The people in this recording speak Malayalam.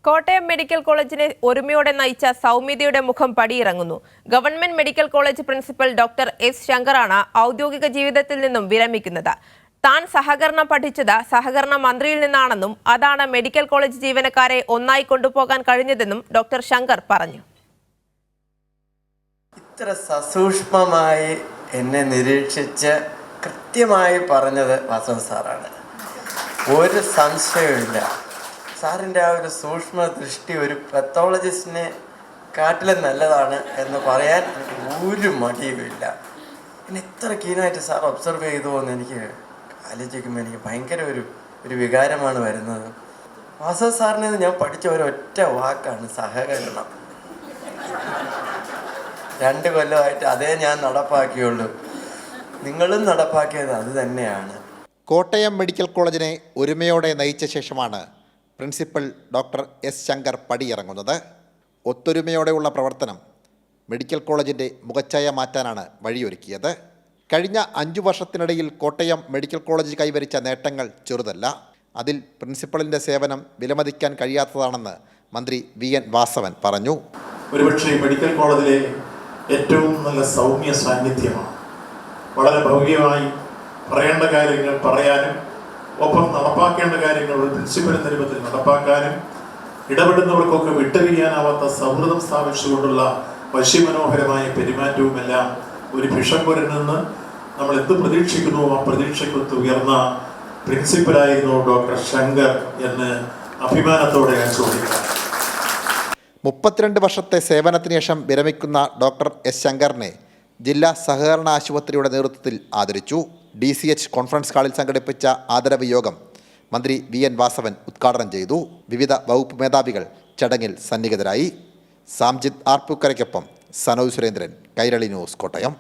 കോട്ടയം മെഡിക്കൽ കോളേജിനെ ഒരുമയോടെ നയിച്ച സൗമ്യതയുടെ മുഖം പടിയിറങ്ങുന്നു. Government medical college principal doctor S ശങ്കറാണ് ഔദ്യോഗിക ജീവിതത്തിൽ നിന്നും വിരമിക്കുന്നത്. താൻ സഹകരണം പഠിച്ചത് സഹകരണ മന്ത്രിയിൽ നിന്നാണെന്നും അതാണ് മെഡിക്കൽ കോളേജ് ജീവനക്കാരെ ഒന്നായി കൊണ്ടുപോകാൻ കഴിഞ്ഞതെന്നും ഡോക്ടർ ശങ്കർ പറഞ്ഞു. ഇത്ര സസൂക്ഷ്മമായി എന്നെ നിരീക്ഷിച്ച് കൃത്യമായി പറഞ്ഞത് വസന്ത് സാറാണ്. ഒരു സംശയമില്ല. സാറിൻ്റെ ആ ഒരു സൂക്ഷ്മ ദൃഷ്ടി ഒരു പത്തോളജിസ്റ്റിനെ കാട്ടിലും നല്ലതാണ് എന്ന് പറയാൻ ഒരു മടിയുമില്ല. പിന്നെ ഇത്ര കീനായിട്ട് സാർ ഒബ്സർവ് ചെയ്തു എന്ന് എനിക്ക് ആലോചിക്കുമ്പോൾ എനിക്ക് ഭയങ്കര ഒരു വികാരമാണ് വരുന്നത്. വാസവ് സാറിനെ ഞാൻ പഠിച്ച ഒരൊറ്റ വാക്കാണ് സഹകരണം. 2 കൊല്ലമായിട്ട് അതേ ഞാൻ നടപ്പാക്കിയുള്ളൂ. നിങ്ങളും നടപ്പാക്കിയത് അത് തന്നെയാണ്. കോട്ടയം മെഡിക്കൽ കോളേജിനെ ഒരുമയോടെ നയിച്ച ശേഷമാണ് പ്രിൻസിപ്പൽ ഡോക്ടർ എസ് ശങ്കർ പടിയിറങ്ങുന്നത്. ഒത്തൊരുമയോടെയുള്ള പ്രവർത്തനം മെഡിക്കൽ കോളേജിൻ്റെ മുഖച്ഛായ മാറ്റാനാണ് വഴിയൊരുക്കിയത്. കഴിഞ്ഞ 5 വർഷത്തിനിടയിൽ കോട്ടയം മെഡിക്കൽ കോളേജ് കൈവരിച്ച നേട്ടങ്ങൾ ചെറുതല്ല. അതിൽ പ്രിൻസിപ്പളിൻ്റെ സേവനം വിലമതിക്കാൻ കഴിയാത്തതാണെന്ന് മന്ത്രി VN വാസവൻ പറഞ്ഞു. ഒരുപക്ഷെ മെഡിക്കൽ കോളേജിലെ ഏറ്റവും നല്ല സൗമ്യ സാന്നിധ്യമാണ്. വളരെ ഭൗതികമായി പറയേണ്ട കാര്യങ്ങൾ പറയാനും ഒപ്പം നടപ്പാക്കേണ്ട കാര്യങ്ങൾ ഒരു പ്രിൻസിപ്പൽ എന്ന രൂപത്തിൽ നടപ്പാക്കാനും ഇടപെടുന്നവർക്കൊക്കെ വിട്ടുപിരിയാനാവാത്ത സൗഹൃദം സ്ഥാപിച്ചുകൊണ്ടുള്ള വശ്യമനോഹരമായ പെരുമാറ്റവുമെല്ലാം ഒരു ഭിഷഗ്വരനിൽ നിന്ന് നമ്മൾ എന്ത് പ്രതീക്ഷിക്കുന്നുവോ ആ പ്രതീക്ഷയ്ക്കൊത്ത് ഉയർന്ന പ്രിൻസിപ്പലായിരുന്നു ഡോക്ടർ ശങ്കർ എന്ന് അഭിമാനത്തോടെ ഞാൻ ചോദിക്കാം. 32 വർഷത്തെ സേവനത്തിന് ശേഷം വിരമിക്കുന്ന ഡോക്ടർ എസ് ശങ്കറിനെ ജില്ലാ സഹകരണ ആശുപത്രിയുടെ നേതൃത്വത്തിൽ ആദരിച്ചു. DCH കോൺഫറൻസ് ഹാളിൽ സംഘടിപ്പിച്ച ആദരവ് യോഗം മന്ത്രി VN വാസവൻ ഉദ്ഘാടനം ചെയ്തു. വിവിധ വകുപ്പ് മേധാവികൾ ചടങ്ങിൽ സന്നിഹിതരായി. സാംജിത് ആർപ്പൂക്കരയ്ക്കൊപ്പം സനോജ് സുരേന്ദ്രൻ, കൈരളി ന്യൂസ്, കോട്ടയം.